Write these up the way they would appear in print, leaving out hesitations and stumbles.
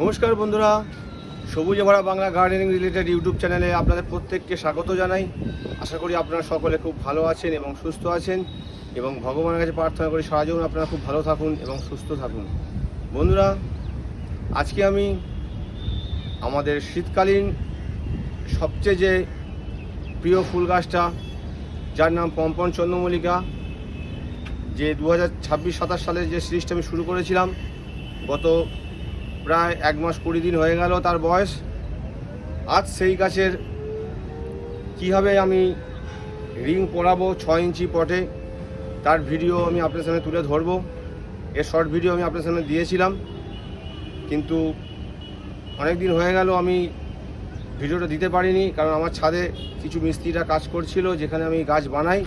নমস্কার বন্ধুরা, সবুজে ভরা বাংলা গার্ডেনিং রিলেটেড ইউটিউব চ্যানেলে আপনাদের প্রত্যেককে স্বাগত জানাই। আশা করি আপনারা সকলে খুব ভালো আছেন এবং সুস্থ আছেন, এবং ভগবানের কাছে প্রার্থনা করি সারা জীবন আপনারা খুব ভালো থাকুন এবং সুস্থ থাকুন। বন্ধুরা, আজকে আমি আমাদের শীতকালীন সবচেয়ে যে প্রিয় ফুল গাছটা, যার নাম পম্পন চন্দ্রমল্লিকা, যে 2026-27 সালের যে সিরিজটা আমি শুরু করেছিলাম, গত প্রায় 1 মাস 20 দিন হয়ে গেল তার বয়স। আজ সেই গাছের কীভাবে আমি রিং পরাবো 6 ইঞ্চি পটে, তার ভিডিও আমি আপনার সামনে তুলে ধরবো। এর শর্ট ভিডিও আমি আপনার সামনে দিয়েছিলাম, কিন্তু অনেক দিন হয়ে গেল আমি ভিডিওটা দিতে পারিনি, কারণ আমার ছাদে কিছু মিস্ত্রিরা কাজ করছিল যেখানে আমি গাছ বানাই,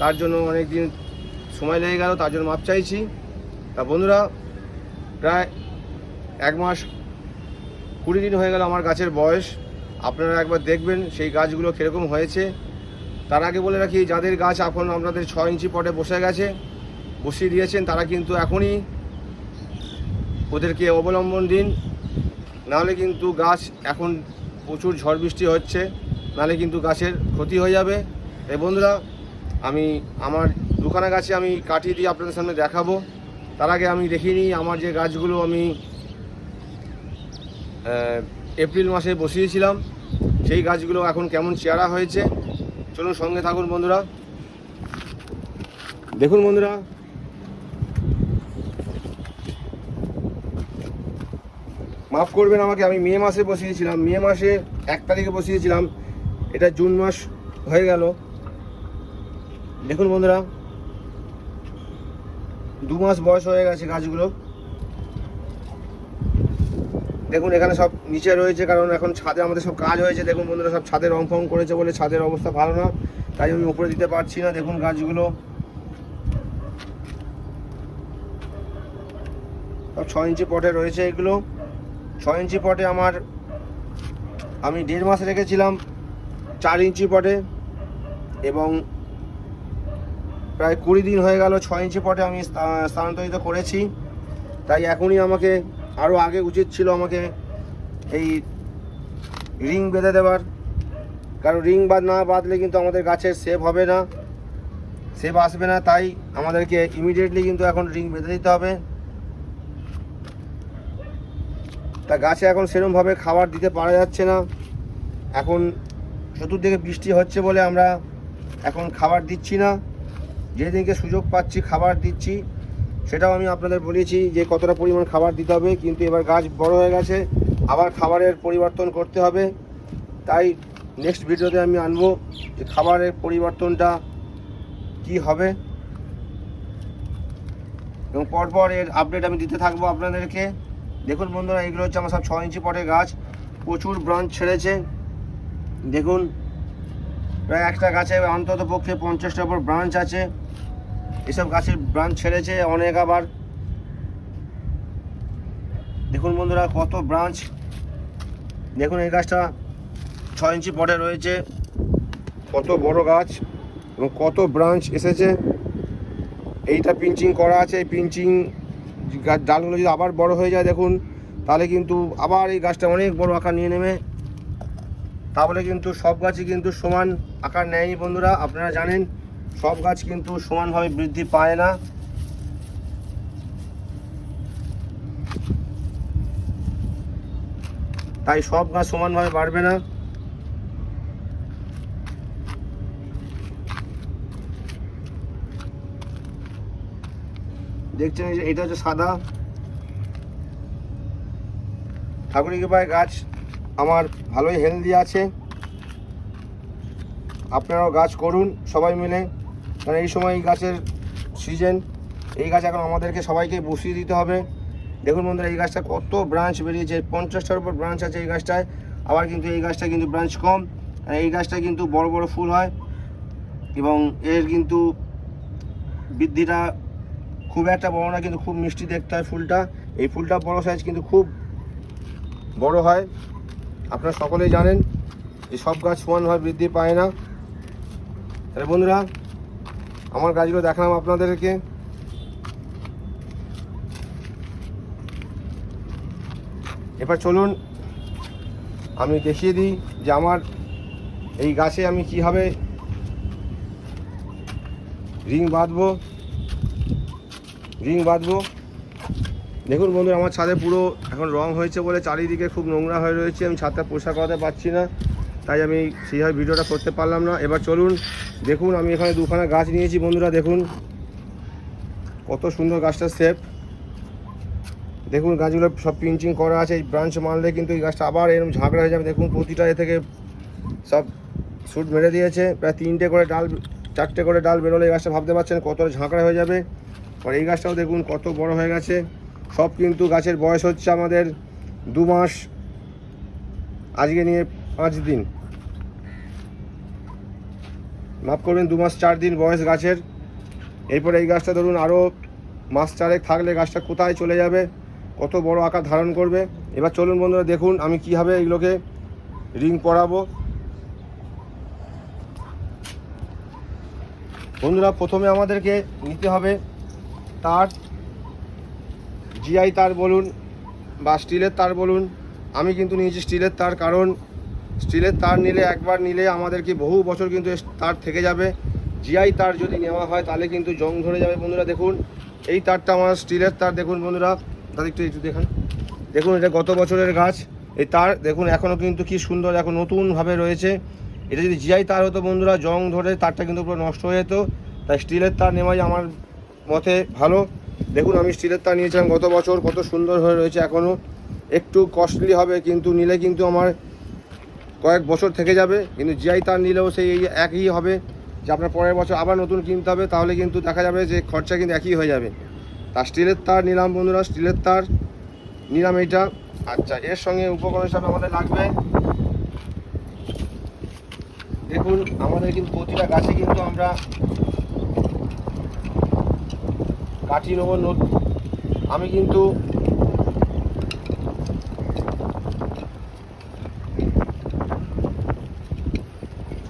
তার জন্য অনেক দিন সময় লেগে গেল, তার জন্য মাপ চাইছি। তা বন্ধুরা, প্রায় 1 মাস 20 দিন হয়ে গেল আমার গাছের বয়স। আপনারা একবার দেখবেন সেই গাছগুলো কীরকম হয়েছে। তার আগে বলে রাখি, যাদের গাছ এখন আপনাদের 6 ইঞ্চি পটে বসিয়ে দিয়েছেন, তারা কিন্তু এখনই ওদেরকে অবলম্বন দিন, নাহলে কিন্তু গাছ এখন প্রচুর ঝড় বৃষ্টি হচ্ছে, নাহলে কিন্তু গাছের ক্ষতি হয়ে যাবে। এই বন্ধুরা, আমি আমার দুখানা গাছে আমি কাটিয়ে দিয়ে আপনাদের সামনে দেখাবো। তার আগে আমি দেখিয়ে নিই আমার যে গাছগুলো আমি এপ্রিল মাসে বসিয়েছিলাম, সেই গাছগুলো এখন কেমন চেহারা হয়েছে। চলুন সঙ্গে থাকুন বন্ধুরা। দেখুন বন্ধুরা, মাফ করবেন আমাকে, আমি মে মাসে বসিয়েছিলাম, মে মাসে 1 তারিখে বসিয়েছিলাম, এটা জুন মাস হয়ে গেল। দেখুন বন্ধুরা, 2 মাস বয়স হয়ে গেছে গাছগুলো। দেখুন এখানে সব নিচে রয়েছে, কারণ এখন ছাদে আমাদের সব কাজ হয়েছে। দেখুন বন্ধুরা, সব ছাদে রং ফং করেছে বলে ছাদের অবস্থা ভালো না, তাই আমি উপরে দিতে পারছি না। দেখুন গাছগুলো সব 6 ইঞ্চি পটে রয়েছে। এগুলো 6 ইঞ্চি পটে আমি 1.5 মাস রেখেছিলাম 4 ইঞ্চি পটে, এবং প্রায় 20 দিন হয়ে গেল 6 ইঞ্চি পটে আমি স্থানান্তরিত করেছি। তাই এখনই আমাকে, আরও আগে উচিত ছিল আমাকে এই রিং বেঁধে দেওয়ার, কারণ রিং না বাঁধলে কিন্তু আমাদের গাছের সেভ হবে না, সেভ আসবে না। তাই আমাদেরকে ইমিডিয়েটলি কিন্তু এখন রিং বেঁধে দিতে হবে। তা গাছে এখন সেরকমভাবে খাবার দিতে পারা যাচ্ছে না, এখন চতুর্দিকে বৃষ্টি হচ্ছে বলে আমরা এখন খাবার দিচ্ছি না। যেদিনকে সুযোগ পাচ্ছি খাবার দিচ্ছি, সেটাও আমি আপনাদের বলেছি যে কতটা পরিমাণ খাবার দিতে হবে। কিন্তু এবার গাছ বড় হয়ে গেছে, আবার খাবারের পরিবর্তন করতে হবে। তাই নেক্সট ভিডিওতে আমি আনবো যে খাবারের পরিবর্তনটা কি হবে, এবং পরপর এর আপডেট আমি দিতে থাকবো আপনাদেরকে। দেখুন বন্ধুরা, এগুলো হচ্ছে আমার সব 6 ইঞ্চি পটের গাছ, প্রচুর ব্রাঞ্চ ছেড়েছে। দেখুন প্রায় একটা গাছে অন্তত পক্ষে 50টার উপর ব্রাঞ্চ আছে। এসব গাছের ব্রাঞ্চ ছেড়েছে অনেক। আবার দেখুন বন্ধুরা কত ব্রাঞ্চ। দেখুন এই গাছটা 6 ইঞ্চি পটে রয়েছে, কত বড় গাছ এবং কত ব্রাঞ্চ এসেছে। এইটা পিঞ্চিং করা আছে, এই পিঞ্চিং ডালগুলো যদি আবার বড় হয়ে যায় দেখুন, তাহলে কিন্তু আবার এই গাছটা অনেক বড় আকার নিয়ে নেবে। তাহলে কিন্তু সব গাছই কিন্তু সমান আকার নেয়নি বন্ধুরা, আপনারা জানেন সব গাছ কিন্তু সমানভাবে বৃদ্ধি পায় না। তাই সব গাছ সমানভাবে বাড়বে না। দেখছেন এটা হচ্ছে সাদা ঠাকুরের কৃপায় গাছ আমার ভালোই হেলদি আছে। আপনারাও গাছ করুন সবাই মিলে, কারণ এই সময় এই গাছের সিজন, এই গাছ এখন আমাদেরকে সবাইকে বসিয়ে দিতে হবে। দেখুন বন্ধুরা, এই গাছটা কত ব্রাঞ্চ বেরিয়েছে, 50টার উপর ব্রাঞ্চ আছে এই গাছটায়। আবার কিন্তু এই গাছটা কিন্তু ব্রাঞ্চ কম, এই গাছটা কিন্তু বড় বড় ফুল হয়, এবং এর কিন্তু বৃদ্ধিটা খুব একটা বড় না, কিন্তু খুব মিষ্টি দেখতে হয় ফুলটা। এই ফুলটা বড় সাইজ কিন্তু খুব বড় হয়। আপনারা সকলেই জানেন যে সব গাছ সমানভাবে বৃদ্ধি পায় না। তাহলে বন্ধুরা, আমার গাছগুলো দেখালাম আপনাদেরকে। এবার চলুন আমি দেখিয়ে দিই যে আমার এই গাছে আমি কীভাবে রিং বাঁধবো। দেখুন বন্ধুরা, আমার ছাদে পুরো এখন রং হয়েছে বলে চারিদিকে খুব নোংরা হয়ে রয়েছে, আমি ছাদটা পরিষ্কার করাতে পারছি না, তাই আমি সেইভাবে ভিডিওটা করতে পারলাম না। এবার চলুন দেখুন, আমি এখানে দুখানা গাছ নিয়েছি বন্ধুরা, দেখুন কত সুন্দর গাছটার শেপ। দেখুন গাছগুলো সব পিঞ্চিং করা আছে, এই ব্রাঞ্চ মারলে কিন্তু এই গাছটা আবার এরকম ঝাঁকড়া হয়ে যাবে। দেখুন প্রতিটা এ থেকে সব শুট মেরে দিয়েছে, প্রায় 3টে করে ডাল 4টে করে ডাল বেরোলে এই গাছটা ভাবতে পারছেন কত ঝাঁকড়া হয়ে যাবে। আর এই গাছটাও দেখুন কত বড় হয়ে গেছে। সব কিন্তু গাছের বয়স হচ্ছে আমাদের 2 মাস, আজকে নিয়ে 5 দিন, মাফ করবেন 2 মাস 4 দিন বয়স গাছের। এরপরে এই গাছটা ধরুন আরও মাস 4 থাকলে গাছটা কোথায় চলে যাবে, কত বড় আকার ধারণ করবে। এবার চলুন বন্ধুরা দেখুন আমি কীভাবে এগুলোকে রিং পরাবো। বন্ধুরা প্রথমে আমাদেরকে নিতে হবে তার, জিআই তার বলুন বা স্টিলের তার বলুন। আমি কিন্তু নিয়েছি স্টিলের তার, কারণ স্টিলের তার নিলে একবার নিলে আমাদেরকে বহু বছর কিন্তু তার থেকে যাবে। জিআই তার যদি নেওয়া হয় তাহলে কিন্তু জং ধরে যাবে। বন্ধুরা দেখুন এই তারটা আমার স্টিলের তার, দেখুন বন্ধুরা তাদের একটু দেখান, দেখুন এটা গত বছরের গাছ। এই তার দেখুন এখনও কিন্তু কি সুন্দর, এখন নতুনভাবে রয়েছে। এটা যদি জিআই তার হতো বন্ধুরা, জং ধরে তারটা কিন্তু পুরো নষ্ট হয়ে যেত, তাই স্টিলের তার নেওয়াই আমার মতে ভালো। দেখুন আমি স্টিলের তার নিয়েছিলাম গত বছর, কত সুন্দর হয়ে রয়েছে এখনও। একটু কস্টলি হবে কিন্তু নিলে কিন্তু আমার কয়েক বছর থেকে যাবে, কিন্তু জিআই তার নিলেও সেই একই হবে যে আপনার পরের বছর আবার নতুন কিনতে হবে, তাহলে কিন্তু দেখা যাবে যে খরচা কিন্তু একই হয়ে যাবে। তা স্টিলের তার নিলাম বন্ধুরা, স্টিলের তার নিলাম এইটা। আচ্ছা, এর সঙ্গে উপকরণ হিসাবে আমাদের লাগবে, দেখুন আমাদের কিন্তু প্রতিটা গাছে কিন্তু আমরা কাঠি নেব। আমি কিন্তু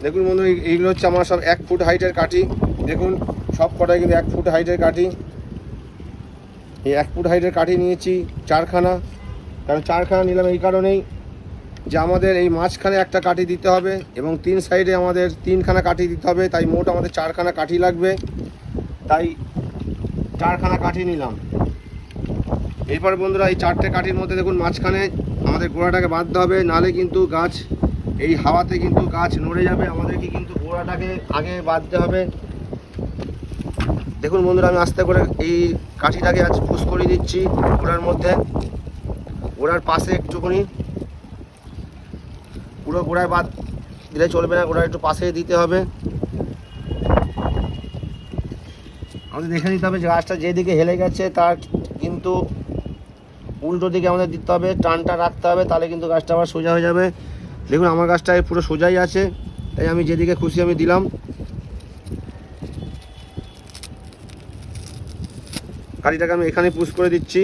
দেখুন বন্ধু এইগুলো হচ্ছে আমার সব 1 ফুট হাইটের কাঠি। দেখুন সব কটাই কিন্তু 1 ফুট হাইটের কাঠি। এই 1 ফুট হাইটের কাঠি নিয়েছি 4খানা, কারণ 4খানা নিলাম এই কারণেই যে আমাদের এই মাঝখানে একটা কাঠি দিতে হবে এবং 3 সাইডে আমাদের 3খানা কাঠি দিতে হবে, তাই মোট আমাদের 4খানা কাঠি লাগবে, তাই 4খানা কাঠি নিলাম। এরপর বন্ধুরা এই 4টে কাঠির মধ্যে দেখুন মাঝখানে আমাদের গোড়াটাকে বাঁধতে হবে, নাহলে কিন্তু গাছ এই হাওয়াতে কিন্তু গাছ নড়ে যাবে। আমাদেরকে কিন্তু গোড়াটাকে আগে বাঁধতে হবে। দেখুন বন্ধুরা আমি আস্তে করে এই কাঠিটাকে আজ পুশ করে দিচ্ছি গোড়ার মধ্যে, গোড়ার পাশে একটুখানি, পুরো গোড়ায় বাদ দিলে চলবে না, গোড়ায় একটু পাশে দিতে হবে। আমাদের দেখে নিতে হবে যে গাছটা যেদিকে হেলে গেছে তার কিন্তু উল্টো দিকে আমাদের দিতে হবে, টানটা রাখতে হবে, তাহলে কিন্তু গাছটা আবার সোজা হয়ে যাবে। দেখুন আমার গাছটা পুরো সোজাই আছে, তাই আমি যেদিকে খুশি আমি দিলাম। কাঠিটাকে আমি এখানে পুশ করে দিচ্ছি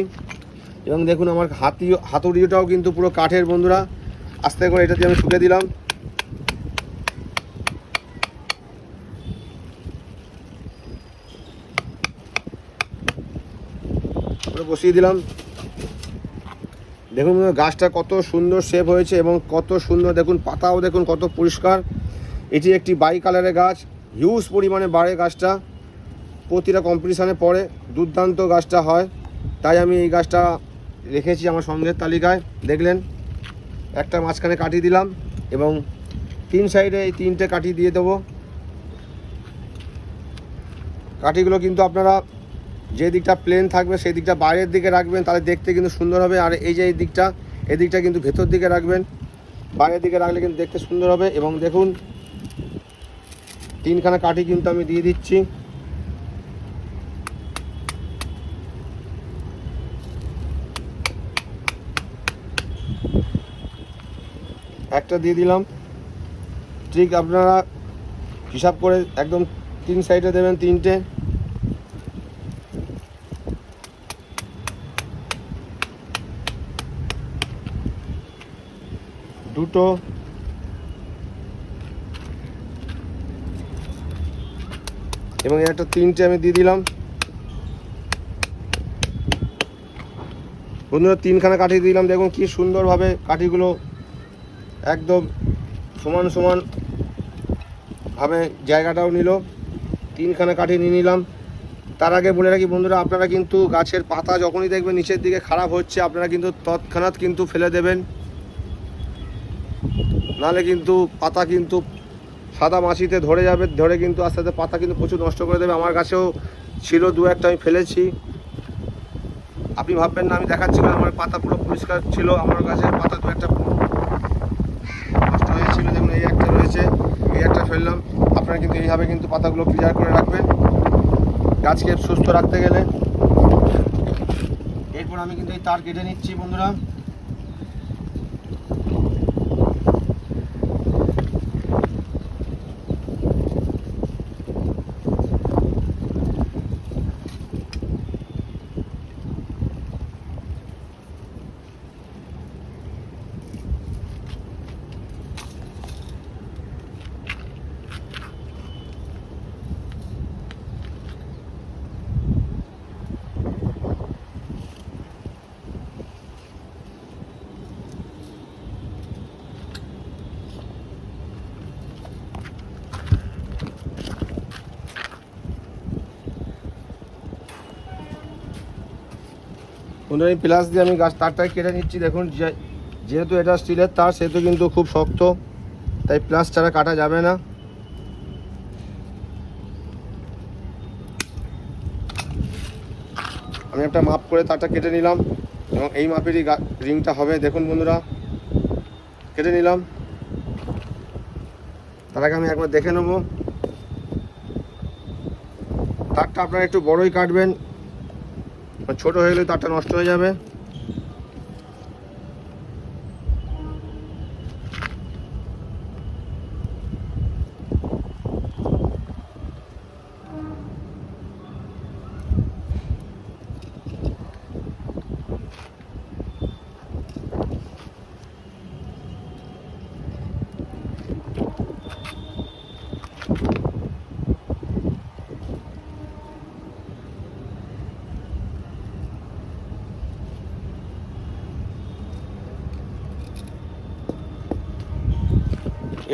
এবং দেখুন আমার হাতুড়িটাও কিন্তু পুরো কাঠের বন্ধুরা। আস্তে করে এটা দিয়ে আমি শুকে দিলাম। বসিয়ে দিলাম। দেখুন গাছটা কত সুন্দর শেপ হয়েছে এবং কত সুন্দর, দেখুন পাতাও দেখুন কত পরিষ্কার। এটি একটি বাই কালারের গাছ, হিউজ পরিমাণে বাড়ে গাছটা, প্রতিটা কম্পিটিশানে পড়ে, দুর্দান্ত গাছটা হয়, তাই আমি এই গাছটা রেখেছি আমার সঙ্গের তালিকায়। দেখলেন একটা মাঝখানে কাঠি দিলাম এবং 3 সাইডে এই 3টে কাঠি দিয়ে দেবো। কাঠিগুলো কিন্তু আপনারা যে দিকটা প্লেন থাকবে সেই দিকটা বাইরের দিকে রাখবেন, তাহলে দেখতে কিন্তু সুন্দর হবে। আর এই যে এই দিকটা কিন্তু ভেতর দিকে রাখবেন, বাইরের দিকে রাখলে কিন্তু দেখতে সুন্দর হবে। এবং দেখুন 3খানা কাঠি কিন্তু আমি দিয়ে দিচ্ছি। একটা দিয়ে দিলাম, ঠিক আপনারা হিসাব করে একদম 3 সাইডে দেবেন 3টে। দুটো, এবং একটা 3টে আমি দিয়ে দিলাম। বন্ধুরা 3খানা কাঠি দিলাম, দেখুন কি সুন্দরভাবে কাঠিগুলো একদম সমান সমান ভাবে জায়গাটাও নিল। 3খানা কাঠি নিয়ে নিলাম। তার আগে বলে রাখি বন্ধুরা, আপনারা কিন্তু গাছের পাতা যখনই দেখবেন নিচের দিকে খারাপ হচ্ছে, আপনারা কিন্তু তৎক্ষণাৎ কিন্তু ফেলে দেবেন, নাহলে কিন্তু পাতা কিন্তু সাদা মাছিতে ধরে যাবে, ধরে কিন্তু আস্তে আস্তে পাতা কিন্তু প্রচুর নষ্ট করে দেবে। আমার গাছেও ছিল 2-1টা, আমি ফেলেছি। আপনি ভাববেন না আমি দেখাচ্ছি না, আমার পাতা পুরো পরিষ্কার ছিল, আমার গাছের পাতা 2-1টা নষ্ট হয়েছিল। দেখুন এই একটা রয়েছে, এই একটা ফেললাম। আপনারা কিন্তু এইভাবে কিন্তু পাতাগুলো ক্লিয়ার করে রাখবেন গাছকে সুস্থ রাখতে গেলে। এরপর আমি কিন্তু এই তার কেটে নিচ্ছি বন্ধুরা। বন্ধুরা এই প্লাস দিয়ে আমি গাছ তারটাকে কেটে নিচ্ছি। দেখুন যেহেতু এটা স্টিলের তার, সেহেতু কিন্তু খুব শক্ত, তাই প্লাস ছাড়া কাটা যাবে না। আমি একটা মাপ করে তারটা কেটে নিলাম এবং এই মাপেরই রিংটা হবে। দেখুন বন্ধুরা কেটে নিলাম। তার আগে আমি একবার দেখে নেব। তারটা আপনারা একটু বড়ই কাটবেন, ছোট হয়ে গেলে তারটা নষ্ট হয়ে যাবে।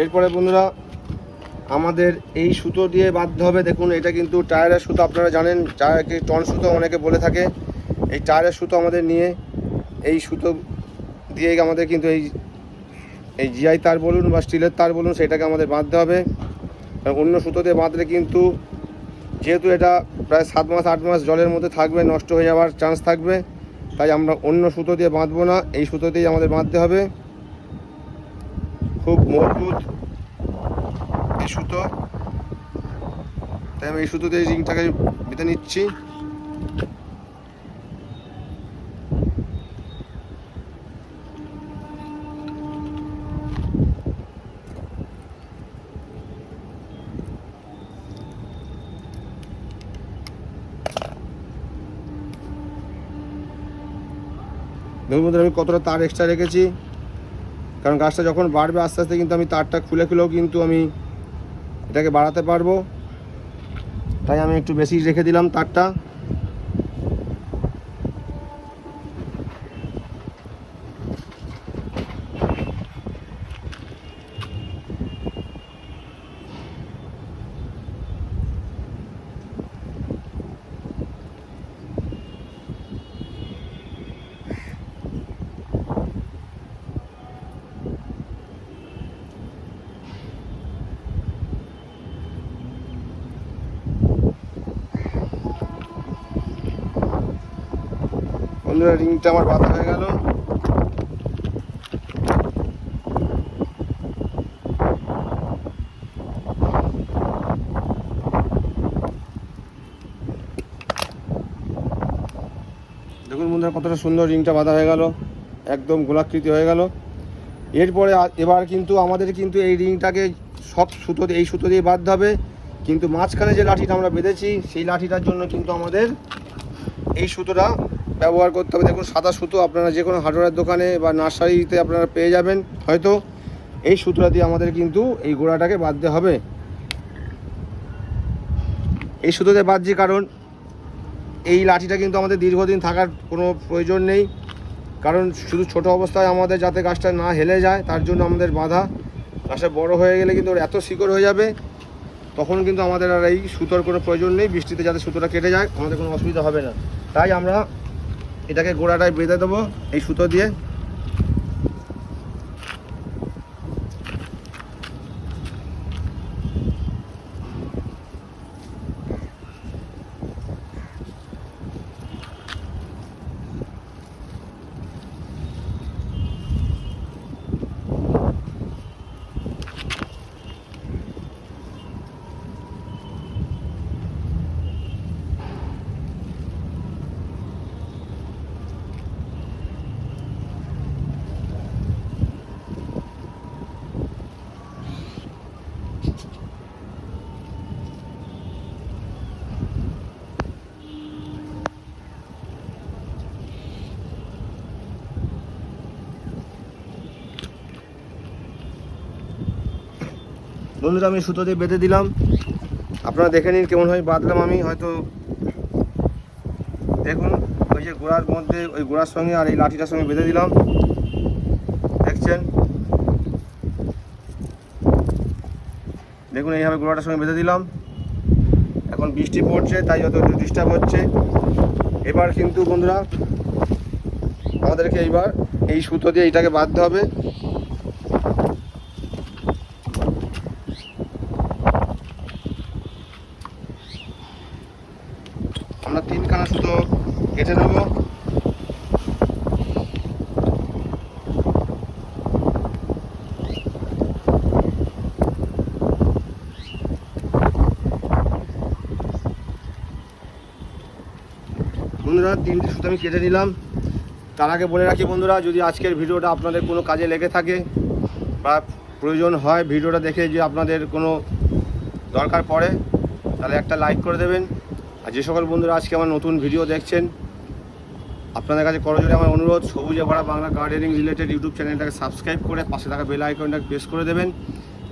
এরপরে বন্ধুরা আমাদের এই সুতো দিয়ে বাঁধতে হবে। দেখুন এটা কিন্তু টায়ারের সুতো, আপনারা জানেন টায়ারকে টন সুতো অনেকে বলে থাকে। এই টায়ারের সুতো আমাদের নিয়ে এই সুতো দিয়ে আমাদের কিন্তু এই জিআই তার বলুন বা স্টিলের তার বলুন, সেটাকে আমাদের বাঁধতে হবে। অন্য সুতো দিয়ে বাঁধলে কিন্তু, যেহেতু এটা প্রায় 7 মাস 8 মাস জলের মধ্যে থাকবে, নষ্ট হয়ে যাওয়ার চান্স থাকবে, তাই আমরা অন্য সুতো দিয়ে বাঁধবো না, এই সুতো দিয়েই আমাদের বাঁধতে হবে। খুব মজবুত এই সুতো, তাই আমি এই সুতো দিয়ে রিংটাকে বেঁধে নিচ্ছি। দেখুন বন্ধুরা আমি কতটা তার এক্সট্রা রেখেছি, কারণ গাছটা যখন বাড়বে আস্তে আস্তে কিন্তু আমি তারটা খুলে খুলেও কিন্তু আমি এটাকে বাড়াতে পারবো, তাই আমি একটু বেশি রেখে দিলাম তারটা। বন্ধুরা রিংটা আমার বাঁধা হয়ে গেল। দেখুন বন্ধুরা কতটা সুন্দর রিংটা বাঁধা হয়ে গেল, একদম গোলাকৃতি হয়ে গেল। এরপরে এবার কিন্তু আমাদের কিন্তু এই রিংটাকে সব সুতো এই সুতো দিয়ে বাঁধতে হবে, কিন্তু মাঝখানে যে লাঠিটা আমরা বেঁধেছি সেই লাঠিটার জন্য কিন্তু আমাদের এই সুতোটা ব্যবহার করতে হবে। দেখুন সাদা সুতো আপনারা যে কোনো হার্ডওয়্যার দোকানে বা নার্সারিতে আপনারা পেয়ে যাবেন হয়তো। এই সুতোটা দিয়ে আমাদের কিন্তু এই গোড়াটাকে বাঁধতে হবে। এই সুতোতে বাঁধছি কারণ এই লাঠিটা কিন্তু আমাদের দীর্ঘদিন থাকার কোনো প্রয়োজন নেই, কারণ শুধু ছোট অবস্থায় আমাদের যাতে গাছটা না হেলে যায় তার জন্য আমাদের বাঁধা। গাছটা বড় হয়ে গেলে কিন্তু ওর এত শিকড় হয়ে যাবে, তখন কিন্তু আমাদের আর এই সুতোর কোনো প্রয়োজন নেই। বৃষ্টিতে যাতে সুতোটা কেটে যায়, আমাদের কোনো অসুবিধা হবে না। তাই আমরা এটাকে গোড়াটায় বেঁধে দেবো এই সুতো দিয়ে। বন্ধুরা আমি সুতো দিয়ে বেঁধে দিলাম, আপনারা দেখে নিন কেমন হয় বাঁধলাম আমি। হয়তো দেখুন ওই যে গোড়ার মধ্যে ওই গোড়ার সঙ্গে আর এই লাঠিটার সঙ্গে বেঁধে দিলাম, দেখছেন? দেখুন এইভাবে গোড়াটার সঙ্গে বেঁধে দিলাম। এখন বৃষ্টি পড়ছে তাই যত একটু ডিস্টার্ব হচ্ছে। এবার কিন্তু বন্ধুরা আমাদেরকে এইবার এই সুতো দিয়ে এইটাকে বাঁধতে হবে। আমরা 3খানা সুতো কেটে নেব। বন্ধুরা 3টে সুতো আমি কেটে নিলাম। তার আগে বলে রাখি বন্ধুরা, যদি আজকের ভিডিওটা আপনাদের কোনো কাজে লেগে থাকে বা প্রয়োজন হয়, ভিডিওটা দেখে যে আপনাদের কোনো দরকার পড়ে, তাহলে একটা লাইক করে দেবেন। আর যে সকল বন্ধুরা আজকে আমার নতুন ভিডিও দেখছেন, আপনাদের কাছে করজোড়ে আমার অনুরোধ, সবুজে ভরা বাংলা গার্ডেনিং রিলেটেড ইউটিউব চ্যানেলটাকে সাবস্ক্রাইব করে পাশে থাকা বেল আইকনটাকে প্রেস করে দেবেন,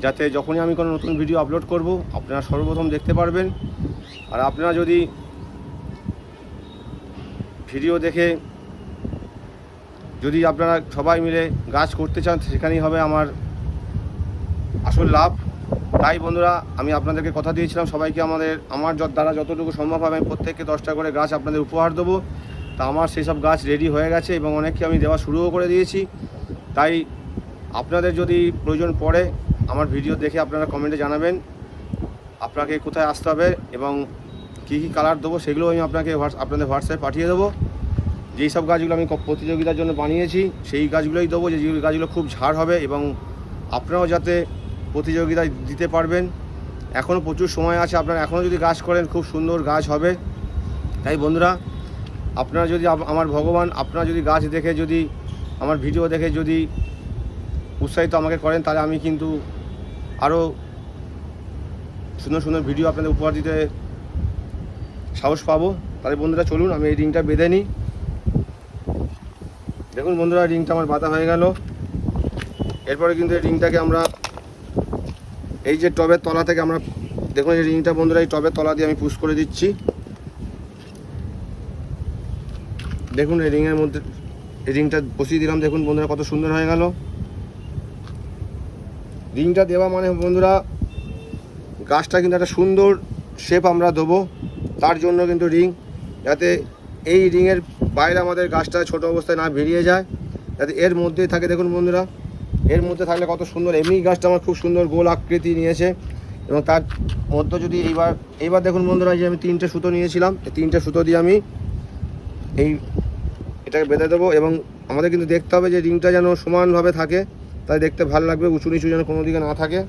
যাতে যখনই আমি কোনো নতুন ভিডিও আপলোড করব আপনারা সর্বপ্রথম দেখতে পারবেন। আর আপনারা যদি ভিডিও দেখে যদি আপনারা সবাই মিলে গাছ করতে চান, সেখানেই হবে আমার আসল লাভ। তাই বন্ধুরা আমি আপনাদেরকে কথা দিয়েছিলাম, সবাইকে আমার দ্বারা যতটুকু সম্ভব হবে আমি প্রত্যেককে 10টা করে গাছ আপনাদের উপহার দেবো। তা আমার সেই সব গাছ রেডি হয়ে গেছে এবং অনেককে আমি দেওয়া শুরুও করে দিয়েছি। তাই আপনাদের যদি প্রয়োজন পড়ে আমার ভিডিও দেখে আপনারা কমেন্টে জানাবেন আপনাকে কোথায় আসতে হবে এবং কী কী কালার দেবো, সেগুলো আমি আপনাদের হোয়াটসঅ্যাপে পাঠিয়ে দেবো। যেই সব গাছগুলো আমি প্রতিযোগিতার জন্য বানিয়েছি সেই গাছগুলোই দেবো, যে গাছগুলো খুব ঝাড় হবে এবং আপনারাও যাতে প্রতিযোগিতায় দিতে পারবেন। এখনও প্রচুর সময় আছে, আপনারা এখনও যদি গাছ করেন খুব সুন্দর গাছ হবে। তাই বন্ধুরা আপনারা যদি আমার ভগবান, আপনারা যদি গাছ দেখে, যদি আমার ভিডিও দেখে যদি উৎসাহিত আমাকে করেন, তাহলে আমি কিন্তু আরও সুন্দর সুন্দর ভিডিও আপনাদের উপহার দিতে সাহস পাবো। তাহলে বন্ধুরা চলুন আমি এই রিংটা বেঁধে নিই। দেখুন বন্ধুরা রিংটা আমার বাঁধা হয়ে গেল। এরপরে কিন্তু এই রিংটাকে আমরা এই যে টবের তলা থেকে আমরা দেখুন এই রিংটা বন্ধুরা এই টবের তলা দিয়ে আমি পুশ করে দিচ্ছি। দেখুন এই রিংয়ের মধ্যে এই রিংটা বসিয়ে দিলাম। দেখুন বন্ধুরা কত সুন্দর হয়ে গেল। রিংটা দেওয়া মানে বন্ধুরা গাছটা কিন্তু একটা সুন্দর শেপ আমরা দেবো, তার জন্য কিন্তু রিং, যাতে এই রিংয়ের বাইরে আমাদের গাছটা ছোট অবস্থায় না বেরিয়ে যায়, যাতে এর মধ্যেই থাকে। দেখুন বন্ধুরা এর মধ্যে থাকলে কত সুন্দর, এমনি গাছটা আমার খুব সুন্দর গোল আকৃতি নিয়েছে। এবং তার মধ্যে যদি এইবার দেখুন বন্ধুরা যে আমি 3টে সুতো নিয়েছিলাম, এই 3টে সুতো দিয়ে আমি এটাকে বেঁধে দেবো। এবং আমাদের কিন্তু দেখতে হবে যে রিংটা যেন সমানভাবে থাকে, তাই দেখতে ভালো লাগবে, উঁচু নিচু যেন কোনো দিকে না থাকে।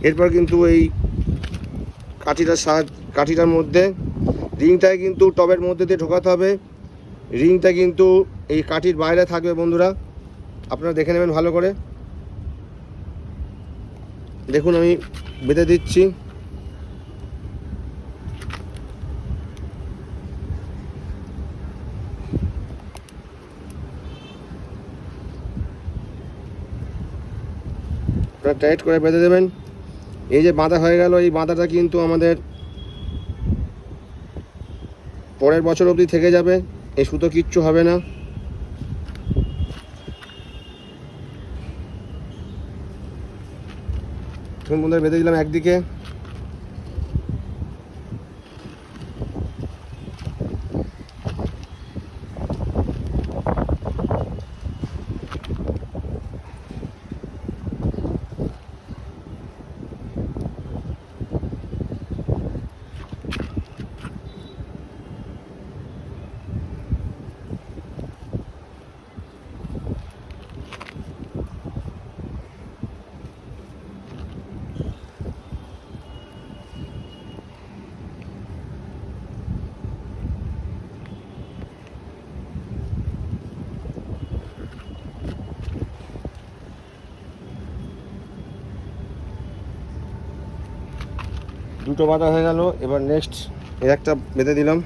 এরপর কিন্তু এই কাঠিটার মধ্যে রিংটায় কিন্তু টবের মধ্যে দিয়ে ঢোকাতে হবে। রিংটা কিন্তু এই কাঠির বাইরে থাকবে বন্ধুরা, আপনারা দেখে নেবেন ভালো করে। দেখুন আমি বেঁধে দিচ্ছি। আপনারা টাইট করে বেঁধে দেবেন। এই যে বাঁধা হয়ে গেল, এই বাঁধাটা কিন্তু আমাদের পরের বছর অবধি থেকে যাবে, এই সুতো কিচ্ছু হবে না। বন্ধুরা বেঁধে দিলাম একদিকে। দুটো বাঁধা হয়ে গেল, এবার নেক্সট এর একটা বেঁধে দিলাম।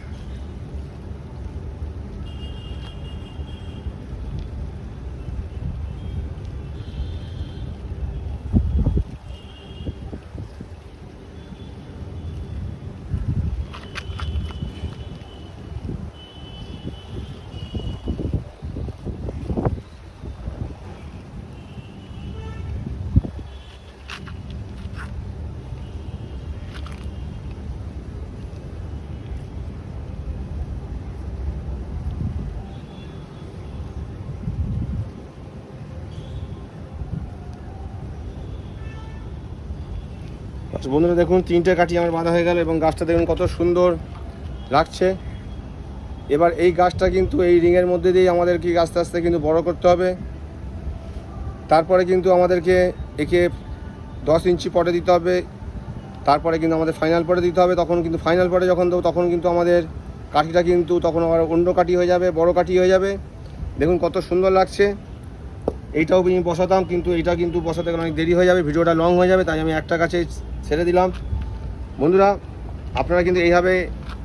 আচ্ছা বন্ধুরা দেখুন, 3টে কাঠি আমার বাঁধা হয়ে গেল এবং গাছটা দেখুন কত সুন্দর লাগছে। এবার এই গাছটা কিন্তু এই রিংয়ের মধ্যে দিয়ে আমাদেরকে আস্তে আস্তে কিন্তু বড় করতে হবে। তারপরে কিন্তু আমাদেরকে একে 10 ইঞ্চি পটে দিতে হবে। তারপরে কিন্তু আমাদের ফাইনাল পটে দিতে হবে। তখন কিন্তু ফাইনাল পটে যখন দেবো তখন কিন্তু আমাদের কাঠিটা কিন্তু তখন আবার অন্য কাঠি হয়ে যাবে, বড় কাঠি হয়ে যাবে। দেখুন কত সুন্দর লাগছে। এইটাও আমি বসাতাম, কিন্তু এইটা কিন্তু বসাতে অনেক দেরি হয়ে যাবে, ভিডিওটা লং হয়ে যাবে, তাই আমি একটা গাছে ছেড়ে দিলাম। বন্ধুরা আপনারা কিন্তু এইভাবে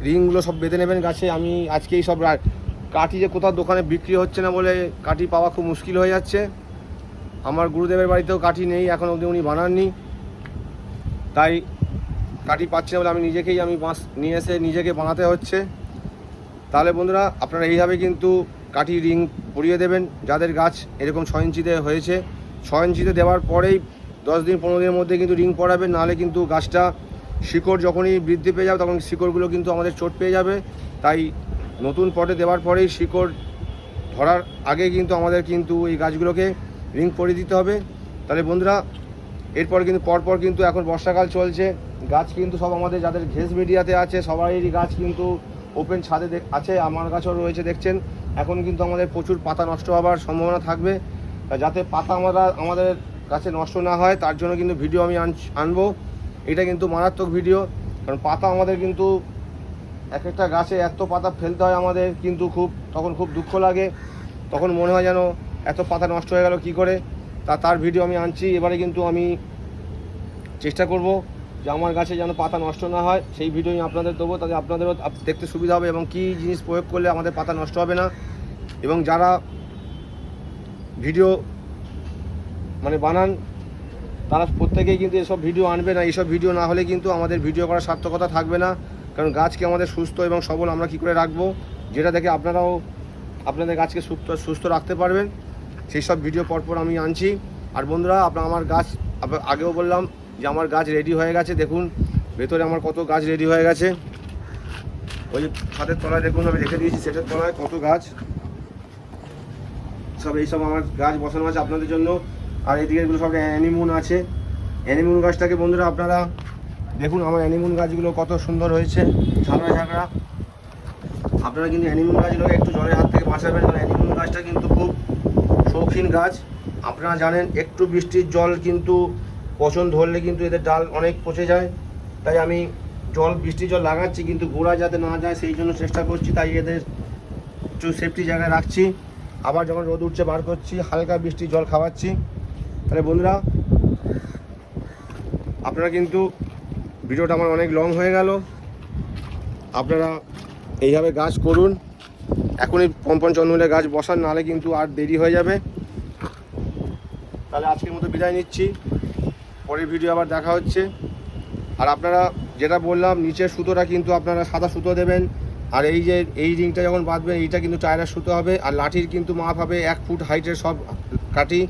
রিংগুলো সব বেঁধে নেবেন গাছে। আমি আজকেই সব কাঠি যে কোথাও দোকানে বিক্রি হচ্ছে না বলে কাঠি পাওয়া খুব মুশকিল হয়ে যাচ্ছে। আমার গুরুদেবের বাড়িতেও কাঠি নেই, এখন অবধি উনি বানাননি, তাই কাঠি পাচ্ছি না বলে আমি নিজেকেই বাঁশ নিয়ে এসে নিজেকে বানাতে হচ্ছে। তাহলে বন্ধুরা আপনারা এইভাবে কিন্তু কাঠি রিং পরিয়ে দেবেন। যাদের গাছ এরকম 6 ইঞ্চিতে হয়েছে, 6 ইঞ্চিতে দেওয়ার পরেই 10 দিন 15 দিনের মধ্যে কিন্তু রিং পরাবেন, নাহলে কিন্তু গাছটা শিকড় যখনই বৃদ্ধি পেয়ে যাবে তখন শিকড়গুলো কিন্তু আমাদের চোট পেয়ে যাবে। তাই নতুন পটে দেওয়ার পরেই শিকড় ধরার আগে কিন্তু আমাদের কিন্তু এই গাছগুলোকে রিং পরিয়ে দিতে হবে। তাহলে বন্ধুরা এরপর কিন্তু পরপর কিন্তু এখন বর্ষাকাল চলছে, গাছ কিন্তু সব আমাদের যাদের ঘেস মিডিয়াতে আছে সবারই গাছ কিন্তু ওপেন ছাদে আছে, আমার গাছও রয়েছে দেখছেন। এখন কিন্তু আমাদের প্রচুর পাতা নষ্ট হওয়ার সম্ভাবনা থাকবে, যাতে পাতা আমাদের গাছে নষ্ট না হয় তার জন্য কিন্তু ভিডিও আমি আনবো। এটা কিন্তু মারাত্মক ভিডিও, কারণ পাতা আমাদের কিন্তু এক একটা গাছে এত পাতা ফেলতে হয় আমাদের, কিন্তু তখন খুব দুঃখ লাগে, তখন মনে হয় যেন এত পাতা নষ্ট হয়ে গেল কী করে। তার ভিডিও আমি আনছি। এবারে কিন্তু আমি চেষ্টা করব যে আমার গাছে যেন পাতা নষ্ট না হয়, সেই ভিডিও আমি আপনাদের দেবো, তাতে আপনাদেরও দেখতে সুবিধা হবে এবং কী জিনিস প্রয়োগ করলে আমাদের পাতা নষ্ট হবে না। এবং যারা ভিডিও বানান তারা প্রত্যেকেই কিন্তু এসব ভিডিও আনবে না। এইসব ভিডিও না হলে কিন্তু আমাদের ভিডিও করার সার্থকতা থাকবে না, কারণ গাছকে আমাদের সুস্থ এবং সবল আমরা কী করে রাখবো, যেটা দেখে আপনারাও আপনাদের গাছকে সুস্থ রাখতে পারবেন, সেই সব ভিডিও পরপর আমি আনছি। আর বন্ধুরা আমার গাছ আগেও বললাম যে আমার গাছ রেডি হয়ে গেছে। দেখুন ভেতরে আমার কত গাছ রেডি হয়ে গেছে। ওই যে ছাদের তলায় দেখুন আমি রেখে দিয়েছি, সেটের তলায় কত গাছ, সব এইসব আমার গাছ বসানো আছে আপনাদের জন্য। আর এইদিকে এগুলো সব অ্যানিমুন আছে। অ্যানিমুন গাছটাকে বন্ধুরা আপনারা দেখুন, আমার অ্যানিমুন গাছগুলো কত সুন্দর হয়েছে, ঝাঁকড়া ঝাঁকড়া। আপনারা কিন্তু অ্যানিমুন গাছগুলোকে একটু জলের হাত থেকে বাঁচাবেন, কারণ অ্যানিমুন গাছটা কিন্তু খুব শৌখিন গাছ। আপনারা জানেন একটু বৃষ্টির জল কিন্তু পচন ধরলে কিন্তু এদের ডাল অনেক পচে যায়, তাই আমি বৃষ্টির জল লাগাচ্ছি কিন্তু গোড়া যাতে না যায় সেই জন্য চেষ্টা করছি, তাই এদের একটু সেফটি জায়গায় রাখছি। আবার যখন রোদ উঠছে বার করছি, হালকা বৃষ্টির জল খাওয়াচ্ছি। তাহলে বন্ধুরা আপনারা কিন্তু ভিডিওটা আমার অনেক লং হয়ে গেল, আপনারা এইভাবে গাছ করুন, এখনই পম্পন চন্দনের গাছ বসান, নাহলে কিন্তু আর দেরি হয়ে যাবে। তাহলে আজকের মতো বিদায় নিচ্ছি, পরের ভিডিও আবার দেখা হচ্ছে। আর আপনারা যেটা বললাম নিচের সুতোটা কিন্তু আপনারা সাদা সুতো দেবেন, আর এই রিংটা যখন বাঁধবেন এইটা কিন্তু টায়ারের সুতো হবে। আর লাঠির কিন্তু মাপ হবে 1 ফুট হাইটের সব কাঠি,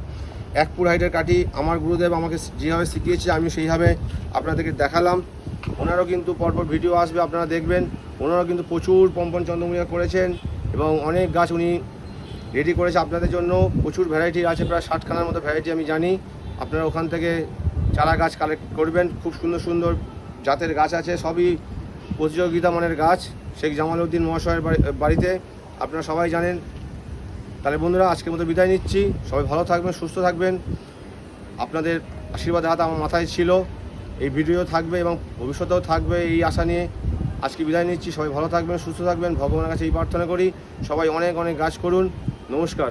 1 ফুট হাইটের কাঠি আমার গুরুদেব আমাকে যেভাবে শিখিয়েছে আমি সেইভাবে আপনাদেরকে দেখালাম। ওনারও কিন্তু পরপর ভিডিও আসবে, আপনারা দেখবেন। ওনারাও কিন্তু প্রচুর পম্পন চন্দ্রমল্লিকা করেছেন এবং অনেক গাছ উনি রেডি করেছে আপনাদের জন্য। প্রচুর ভ্যারাইটি আছে, প্রায় 60খানার মতো ভ্যারাইটি আমি জানি। আপনারা ওখান থেকে চারা গাছ কালেক্ট করবেন। খুব সুন্দর সুন্দর জাতের গাছ আছে, সবই প্রতিযোগিতা মানের গাছ শেখ জামালউদ্দিন মহাশয়ের বাড়িতে, আপনারা সবাই জানেন। তাহলে বন্ধুরা, আজকের মতো বিদায় নিচ্ছি। সবাই ভালো থাকবেন, সুস্থ থাকবেন। আপনাদের আশীর্বাদের হাত আমার মাথায় ছিল, এই ভিডিও থাকবে এবং ভবিষ্যতেও থাকবে এই আশা নিয়ে আজকে বিদায় নিচ্ছি। সবাই ভালো থাকবেন, সুস্থ থাকবেন, ভগবানের কাছে এই প্রার্থনা করি। সবাই অনেক অনেক গাছ করুন। নমস্কার।